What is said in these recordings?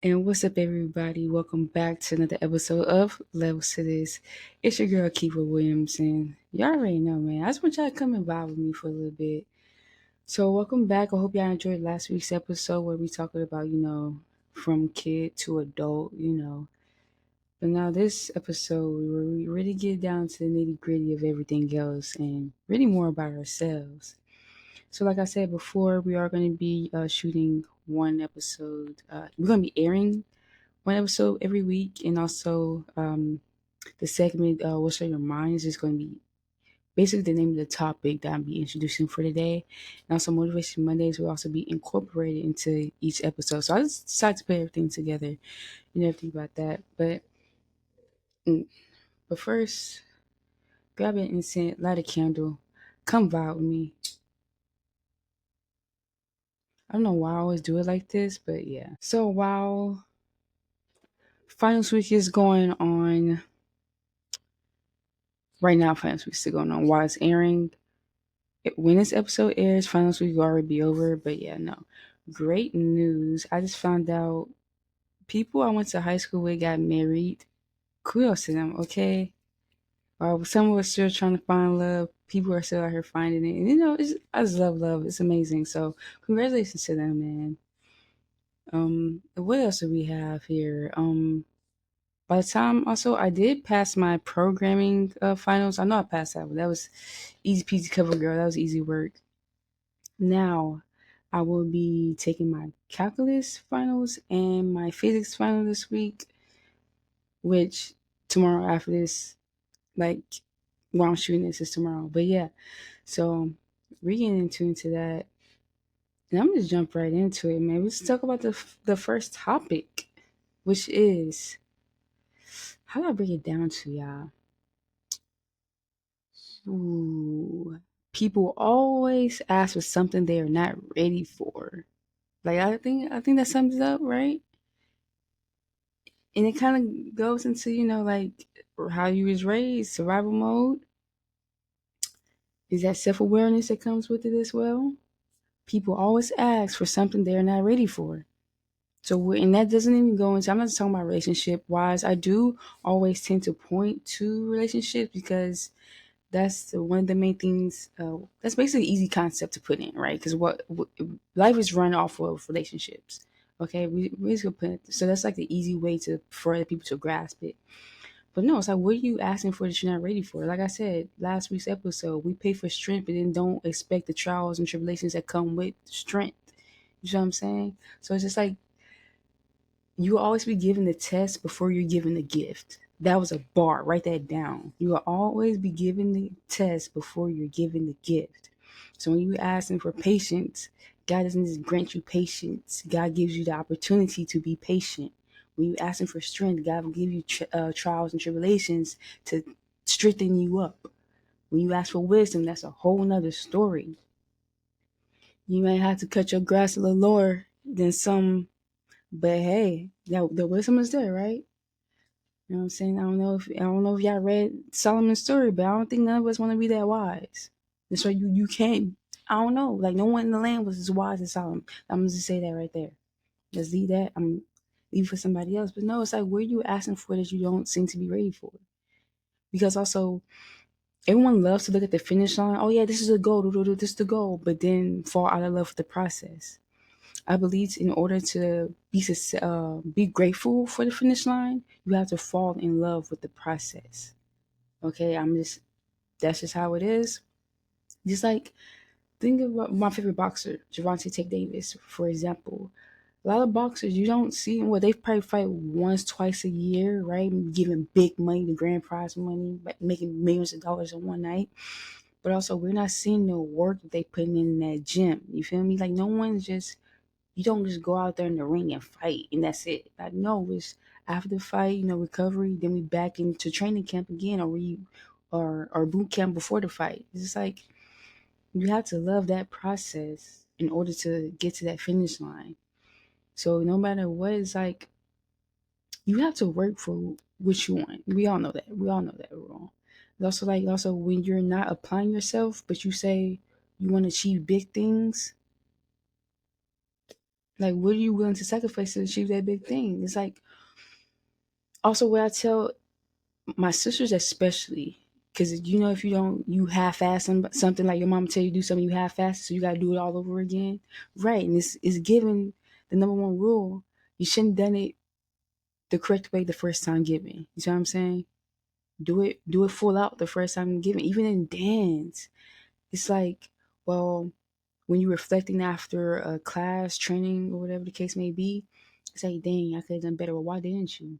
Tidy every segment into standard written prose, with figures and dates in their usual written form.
And what's up, everybody? Welcome back to another episode of Levels to This. It's your girl, Kiva Williamson. Y'all already know, man. I just want y'all to come and vibe with me for a little bit. So, welcome back. I hope y'all enjoyed last week's episode where we talked about, from kid to adult. But now, this episode, where we really get down to the nitty gritty of everything else and really more about ourselves. So, like I said before, we are going to be shooting one episode. We're going to be airing one episode every week, and also the segment "What's on Your Mind" is just going to be basically the name of the topic that I'll be introducing for today. And also, Motivation Mondays will also be incorporated into each episode. So I just decided to put everything together. You never think about that, mm, but first, grab an incense, light a candle, come vibe with me. I don't know why I always do it like this, but yeah. So while finals week is going on right now, finals week is still going on while it's airing. When this episode airs, finals week will already be over. But yeah, no. Great news. I just found out people I went to high school with got married. Kudos to them, okay? Some of us still trying to find love. People are still out here finding it. And I just love love. It's amazing. So congratulations to them, man. What else do we have here? By the time also I did pass my programming finals. I know I passed that one. That was easy peasy cover girl. That was easy work. Now, I will be taking my calculus finals and my physics final this week, which tomorrow after this, like while I'm shooting this is tomorrow. But yeah, so we're getting into that. And I'm just jump right into it, man. Let's talk about the first topic, which is how do I break it down to y'all? Ooh, people always ask for something they are not ready for. Like I think that sums it up, right? And it kind of goes into like how you was raised, survival mode. Is that self-awareness that comes with it as well? People always ask for something they're not ready for. And that doesn't even go into, I'm not just talking about relationship wise. I do always tend to point to relationships because that's one of the main things. That's basically an easy concept to put in, right? Because what life is run off of relationships. Okay, we just gonna put it, so that's like the easy way to for other people to grasp it. But no, it's like, what are you asking for that you're not ready for? Like I said, last week's episode, we pay for strength, but then don't expect the trials and tribulations that come with strength. You know what I'm saying? So it's just like, you will always be given the test before you're given the gift. That was a bar. Write that down. You will always be given the test before you're given the gift. So when you asking for patience, God doesn't just grant you patience. God gives you the opportunity to be patient. When you asking for strength, God will give you trials and tribulations to strengthen you up. When you ask for wisdom, that's a whole nother story. You might have to cut your grass a little lower than some, but hey, the wisdom is there, right? You know what I'm saying? I don't know if y'all read Solomon's story, but I don't think none of us want to be that wise. That's why you can't. I don't know. Like, no one in the land was as wise as Solomon. I'm gonna just say that right there. Just leave that. I'm leave for somebody else. But no, it's like, where you asking for that you don't seem to be ready for? Because also, everyone loves to look at the finish line. Oh yeah, this is the goal. This is the goal. But then fall out of love with the process. I believe in order to be grateful for the finish line, you have to fall in love with the process. Okay, that's just how it is. Just like, think about my favorite boxer, Gervonta Tate Davis, for example. A lot of boxers you don't see, well, they probably fight once, twice a year, right? Giving big money, the grand prize money, making millions of dollars in one night. But also, we're not seeing the work that they put in that gym. You feel me? Like, no one's just, you don't just go out there in the ring and fight and that's it. Like, no, it's after the fight, recovery, then we back into training camp again, or boot camp before the fight. It's just like, you have to love that process in order to get to that finish line. So no matter what, it's like, you have to work for what you want. We all know that. We all know that we're wrong. It's also like, also when you're not applying yourself, but you say you want to achieve big things, Like, what are you willing to sacrifice to achieve that big thing? It's like, also what I tell my sisters especially, because if you don't, you half-ass something, like your mom tell you to do something, you half-ass, so you got to do it all over again, right? And it's given the number one rule: you shouldn't have done it the correct way the first time given. You see what I'm saying? Do it full out the first time given. Even in dance, it's like, well, when you're reflecting after a class, training, or whatever the case may be, it's like, dang, I could have done better. Well, why didn't you?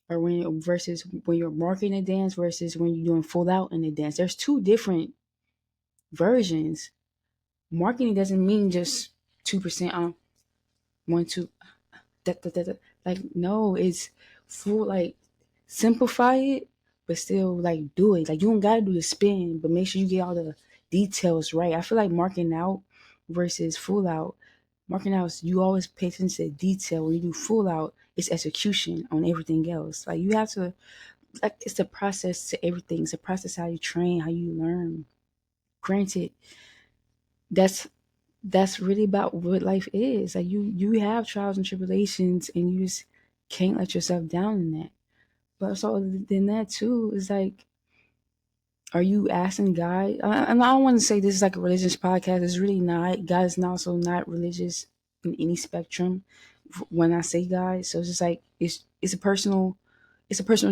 Or versus when you're marking a dance versus when you're doing full out in the dance. There's two different versions. Marketing doesn't mean just 2% on one, two, like, no, it's full, like, simplify it, but still, like, do it. Like, you don't gotta do the spin, but make sure you get all the details right. I feel like marking out versus full out. Marking out is you always pay attention to detail. When you do full out, it's execution on everything else. Like, you have to, like, it's a process to everything. It's a process how you train, how you learn. Granted, that's really about what life is. Like, you have trials and tribulations, and you just can't let yourself down in that. But so than that too is like, are you asking God? And I don't want to say this is like a religious podcast. It's really not. God is also not religious in any spectrum. When I say God, so it's just like it's a personal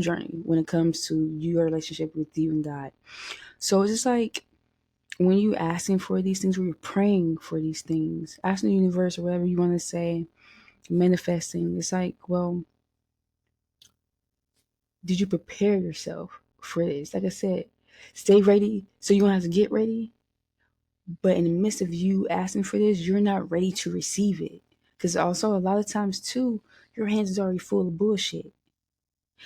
journey when it comes to your relationship with you and God. So it's just like, when you asking for these things, when you're praying for these things, asking the universe or whatever you want to say, manifesting, it's like, well, did you prepare yourself for this? Like I said, stay ready so you don't have to get ready. But in the midst of you asking for this, you're not ready to receive it. Because also, a lot of times too, your hands is already full of bullshit.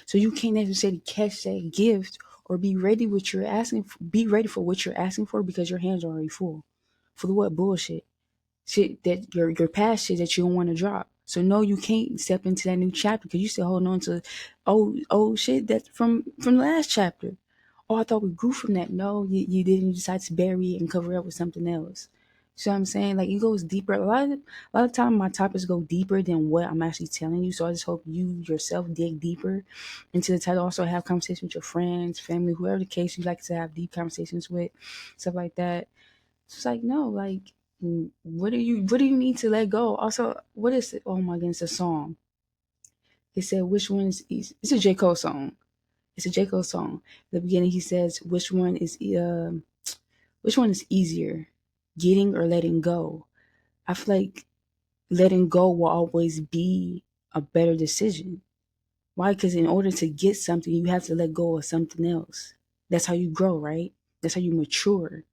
So you can't necessarily catch that gift or be ready what you're asking for, be ready for what you're asking for, because your hands are already full. For the what? Bullshit. Shit that your past shit that you don't want to drop. So no, you can't step into that new chapter because you still holding on to old shit that's from the last chapter. Oh, I thought we grew from that. No, you didn't. You decided to bury it and cover it up with something else. So I'm saying, like, it goes deeper. A lot of time my topics go deeper than what I'm actually telling you. So I just hope you yourself dig deeper into the title. Also have conversations with your friends, family, whoever the case you like to have deep conversations with, stuff like that. It's like, no, like, what do you need to let go? Also, what is it? Oh my goodness, a song. It said, which one is easy? It's a J. Cole song. It's a J. Cole song. At the beginning he says, which one is easier, getting or letting go? I feel like letting go will always be a better decision. Why? Because in order to get something, you have to let go of something else. That's how you grow, right? That's how you mature.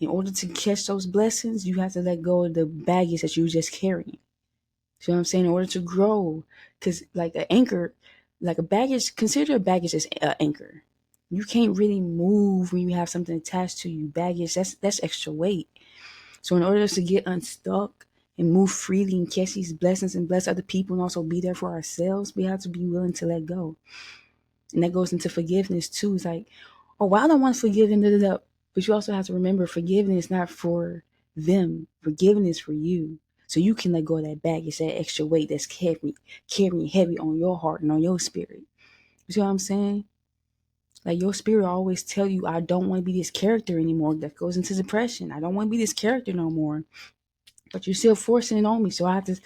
In order to catch those blessings, you have to let go of the baggage that you were just carrying. See what I'm saying? In order to grow, because like an anchor, like a baggage, consider a baggage as an anchor. You can't really move when you have something attached to you. Baggage, that's extra weight. So in order to get unstuck and move freely and catch these blessings and bless other people and also be there for ourselves, we have to be willing to let go. And that goes into forgiveness too. It's like, oh, well, I don't want to forgive them, da, da, da. But you also have to remember, forgiveness is not for them. Forgiveness is for you. So you can let go of that baggage, that extra weight that's carrying heavy on your heart and on your spirit. You see what I'm saying? Like, your spirit always tell you, I don't want to be this character anymore. That goes into depression. I don't want to be this character no more. But you're still forcing it on me. So I have to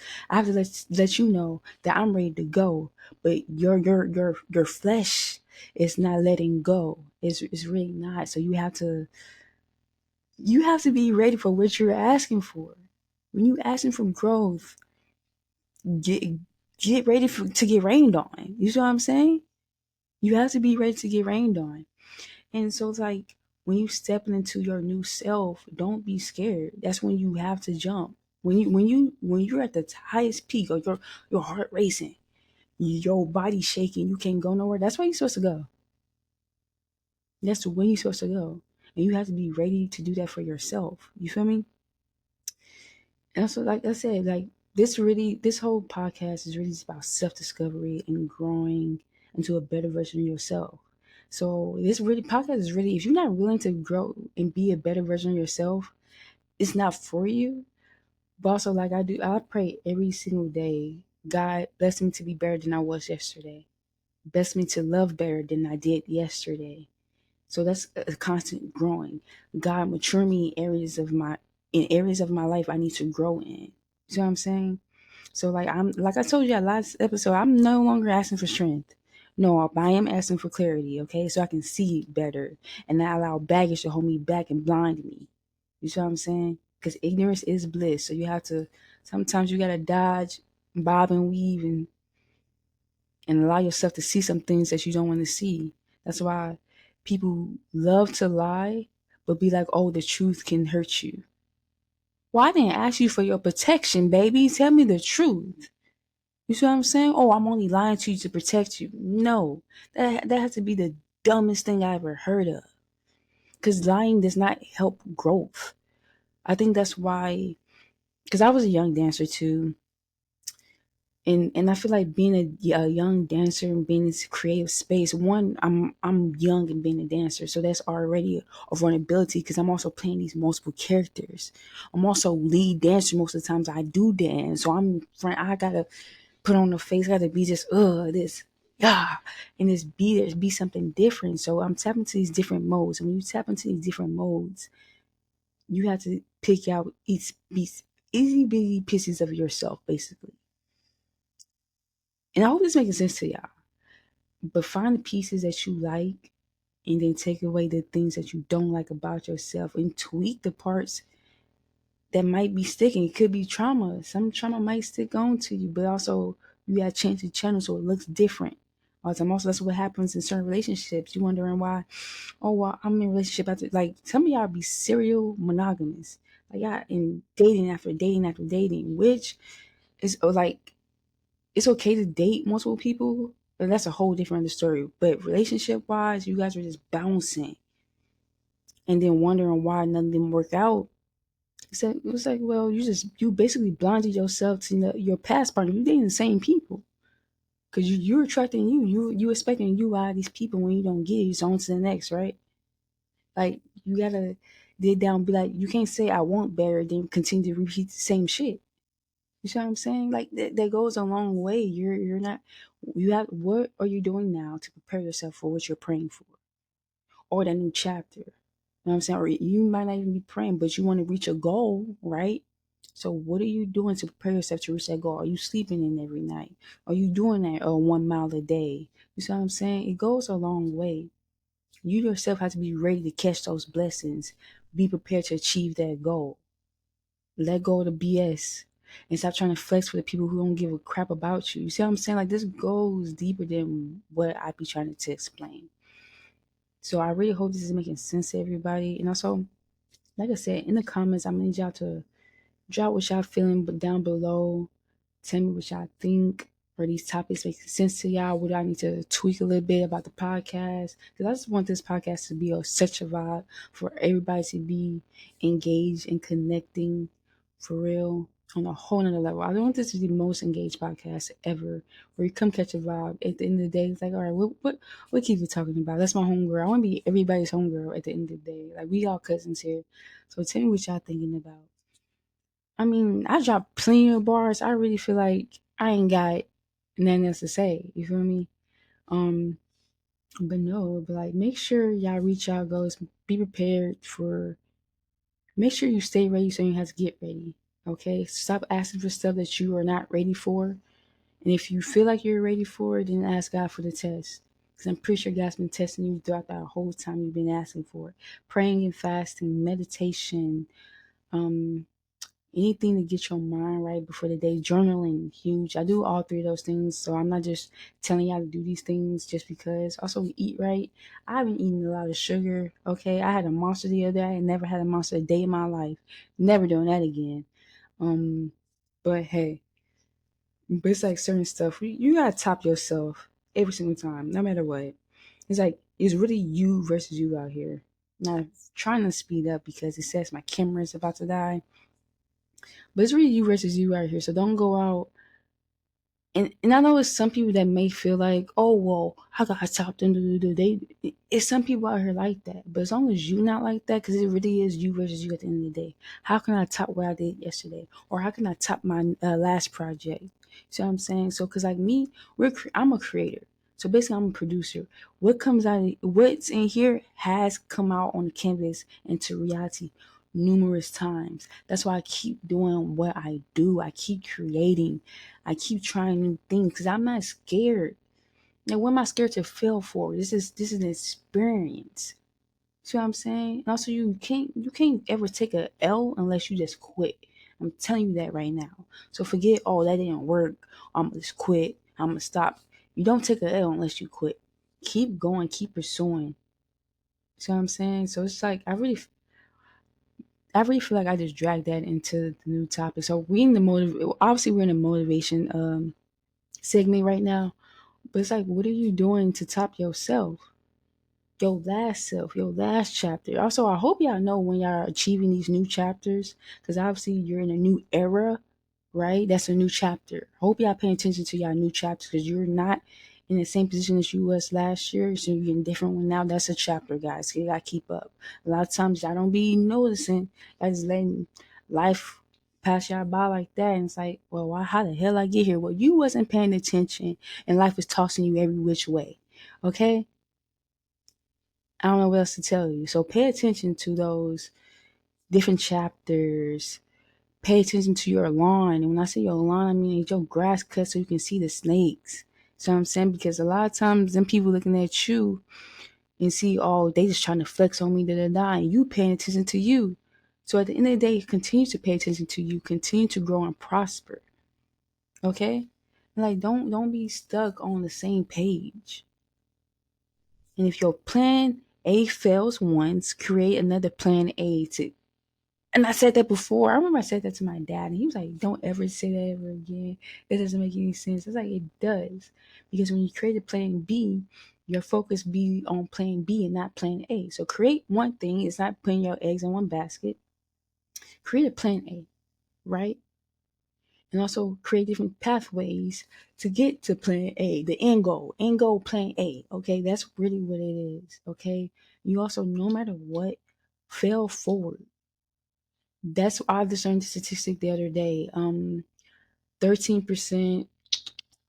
let you know that I'm ready to go. But your flesh is not letting go. It's really not. So you have to be ready for what you're asking for. When you asking for growth, get get ready to get rained on. You see what I'm saying? You have to be ready to get rained on. And so it's like, when you stepping into your new self, don't be scared. That's when you have to jump. When you're at the highest peak, or your heart racing, your body shaking, you can't go nowhere. That's where you're supposed to go. That's when you're supposed to go. And you have to be ready to do that for yourself. You feel me? And so, like I said, like, this whole podcast is really just about self-discovery and growing into a better version of yourself. So this really podcast is really, if you're not willing to grow and be a better version of yourself, it's not for you. But also, like I pray every single day. God bless me to be better than I was yesterday. Bless me to love better than I did yesterday. So that's a constant growing. God mature me in areas of my life I need to grow in. You see what I'm saying? So like I told you at last episode, I'm no longer asking for strength. No, I am asking for clarity, okay? So I can see better and not allow baggage to hold me back and blind me. You see what I'm saying? Because ignorance is bliss. So you have to sometimes you gotta dodge, bob and weave and allow yourself to see some things that you don't want to see. That's why people love to lie, but be like, oh, the truth can hurt you. Well, I didn't ask you for your protection, baby. Tell me the truth. You see what I'm saying? Oh, I'm only lying to you to protect you. No, that has to be the dumbest thing I ever heard of. Because lying does not help growth. I think that's why, because I was a young dancer too. And I feel like being a young dancer and being in this creative space, one, I'm young and being a dancer, so that's already a vulnerability because I'm also playing these multiple characters. I'm also lead dancer most of the times I do dance, so I gotta put on the face, gotta be just this yeah, and this be something different. So I'm tapping into these different modes, and when you tap into these different modes, you have to pick out each piece, itty bitty pieces of yourself, basically. And I hope this making sense to y'all. But find the pieces that you like and then take away the things that you don't like about yourself and tweak the parts that might be sticking. It could be trauma. Some trauma might stick on to you, but also you gotta change the channel so it looks different. Also, that's what happens in certain relationships. You wondering why, oh well, I'm in a relationship after like some of y'all be serial monogamous. Like y'all in dating after dating after dating, which is like it's okay to date multiple people, but that's a whole different story. But relationship wise, you guys are just bouncing and then wondering why none of them work out. So it was like, well, you basically blinded yourself to your past partner. You dating the same people because you're attracting you expecting you out of these people when you don't get it. It's on to the next, right? Like you gotta dig down, be like, you can't say I want better, then continue to repeat the same shit. You see what I'm saying? Like that goes a long way. You're not you have what are you doing now to prepare yourself for what you're praying for? Or that new chapter. You know what I'm saying? Or you might not even be praying, but you want to reach a goal, right? So what are you doing to prepare yourself to reach that goal? Are you sleeping in every night? Are you doing that 1 mile a day? You see what I'm saying? It goes a long way. You yourself have to be ready to catch those blessings. Be prepared to achieve that goal. Let go of the BS and stop trying to flex for the people who don't give a crap about you. You see what I'm saying? Like this goes deeper than what I be trying to explain. So I really hope this is making sense to everybody. And also, like I said, in the comments, I'm gonna need y'all to drop what y'all feeling but down below. Tell me what y'all think. Are these topics making sense to y'all? Would I need to tweak a little bit about the podcast? Because I just want this podcast to be such a vibe for everybody to be engaged and connecting for real on a whole nother level. I don't want this to be the most engaged podcast ever, where you come catch a vibe. At the end of the day, it's like, all right, what keep we talking about? That's my homegirl. I want to be everybody's homegirl at the end of the day. Like we all cousins here. So tell me what y'all thinking about. I mean, I dropped plenty of bars. I really feel like I ain't got nothing else to say. You feel me? Um, but no, but like make sure y'all reach out goals. Be prepared for make sure you stay ready so you have to get ready. Okay? Stop asking for stuff that you are not ready for. And if you feel like you're ready for it, then ask God for the test. Because I'm pretty sure God's been testing you throughout that whole time you've been asking for it. Praying and fasting, meditation, um, anything to get your mind right before the day. Journaling, huge. I do all three of those things, so I'm not just telling y'all to do these things just because. Also, eat right. I haven't eaten a lot of sugar. Okay, I had a monster the other day. I never had a monster a day in my life. Never doing that again. Um, but hey, but it's like certain stuff. You gotta top yourself every single time, no matter what. It's like it's really you versus you out here. Not trying to speed up because it says my camera is about to die. But it's really you versus you out here. So don't go out And I know it's some people that may feel like, oh well, I got top them. They, it's some people out here like that. But as long as you not like that, because it really is you versus you at the end of the day. How can I top what I did yesterday, or how can I top my last project? See what I'm saying? So, because like me, I'm a creator. So basically, I'm a producer. What comes out, what's in here has come out on the canvas into reality numerous times. That's why I keep doing what I do. I keep creating. I keep trying new things because I'm not scared. Now, what am I scared to fail for? This is an experience. See what I'm saying? And also, you can't ever take a L unless you just quit. I'm telling you that right now. So forget, oh, that didn't work. I'm gonna just quit. I'm gonna stop. You don't take a L unless you quit. Keep going. Keep pursuing. See what I'm saying? So it's like I really feel like I just dragged that into the new topic. So we in the obviously we're in a motivation segment right now. But it's like, what are you doing to top yourself? Your last self, your last chapter. Also, I hope y'all know when y'all are achieving these new chapters, because obviously you're in a new era, right? That's a new chapter. Hope y'all paying attention to y'all new chapters because you're not in the same position as you was last year. So you're in a different one now. That's a chapter, guys. So you gotta keep up. A lot of times y'all don't be noticing. Y'all just letting life pass y'all by like that. And it's like, well, why, how the hell I get here? Well, you wasn't paying attention and life was tossing you every which way. Okay? I don't know what else to tell you. So pay attention to those different chapters. Pay attention to your lawn. And when I say your lawn, I mean your grass cut so you can see the snakes. So I'm saying, because a lot of times them people looking at you and see, oh, they just trying to flex on me, and you paying attention to you. So at the end of the day, continue to pay attention to you. Continue to grow and prosper. Okay? Like don't be stuck on the same page. And if your plan A fails once, create another plan A to. And I said that before. I remember I said that to my dad, and he was like, "Don't ever say that ever again. It doesn't make any sense." It's like, it does, because when you create a plan B, your focus be on plan B and not plan A. So create one thing. It's not putting your eggs in one basket. Create a plan A, right? And also create different pathways to get to plan A, the end goal, plan A. Okay, that's really what it is. Okay, you also, no matter what, fail forward. That's, I discerned the statistic the other day. 13%.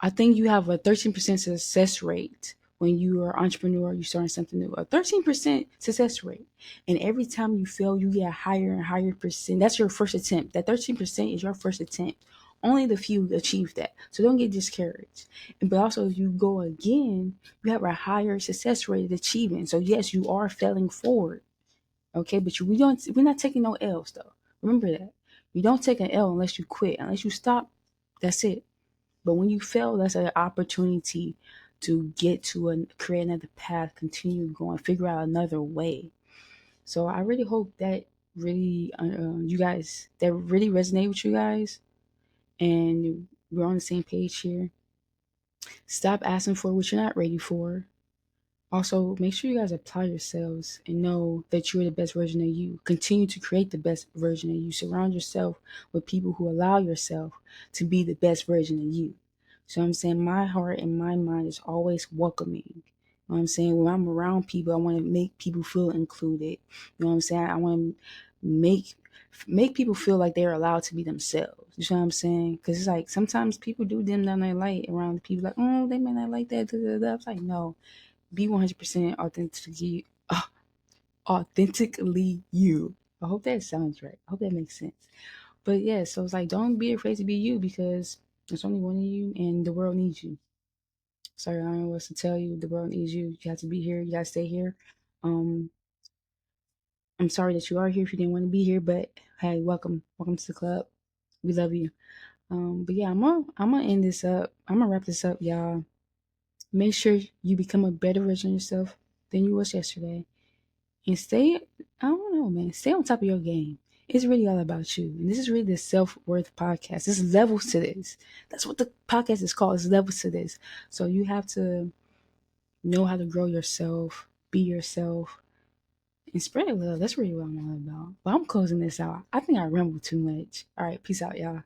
I think you have a 13% success rate when you are an entrepreneur, you starting something new. A 13% success rate. And every time you fail, you get a higher and higher percent. That's your first attempt. That 13% is your first attempt. Only the few achieve that. So don't get discouraged. But also, if you go again, you have a higher success rate of achievement. So yes, you are failing forward. Okay, but we're not taking no L's though. Remember that. You don't take an L unless you quit. Unless you stop, that's it. But when you fail, that's an opportunity to get to create another path, continue going, figure out another way. So I really hope that really you guys, that really resonate with you guys, and we're on the same page here. Stop asking for what you're not ready for. Also, make sure you guys apply yourselves and know that you're the best version of you. Continue to create the best version of you. Surround yourself with people who allow yourself to be the best version of you. So I'm saying, my heart and my mind is always welcoming. You know what I'm saying? When I'm around people, I want to make people feel included. You know what I'm saying? I want to make people feel like they're allowed to be themselves. You know what I'm saying? Because it's like sometimes people do dim down their light around people, like, oh, they may not like that. Da, da, da. It's like, no, be 100% authentically you. I hope that sounds right. I hope that makes sense. But yeah, so it's like, don't be afraid to be you, because there's only one of you and the world needs you. Sorry, I don't know what to tell you. The world needs you. You have to be here. You got to stay here. Um, I'm sorry that you are here if you didn't want to be here, but hey, welcome. Welcome to the club. We love you. But yeah, I'm gonna end this up. I'm gonna wrap this up, y'all. Make sure you become a better version of yourself than you was yesterday. And stay, I don't know, man, stay on top of your game. It's really all about you. And this is really the self-worth podcast. There's levels to this. That's what the podcast is called. It's levels to this. So you have to know how to grow yourself, be yourself, and spread love. That's really what I'm all about. But I'm closing this out. I think I rambled too much. All right, peace out, y'all.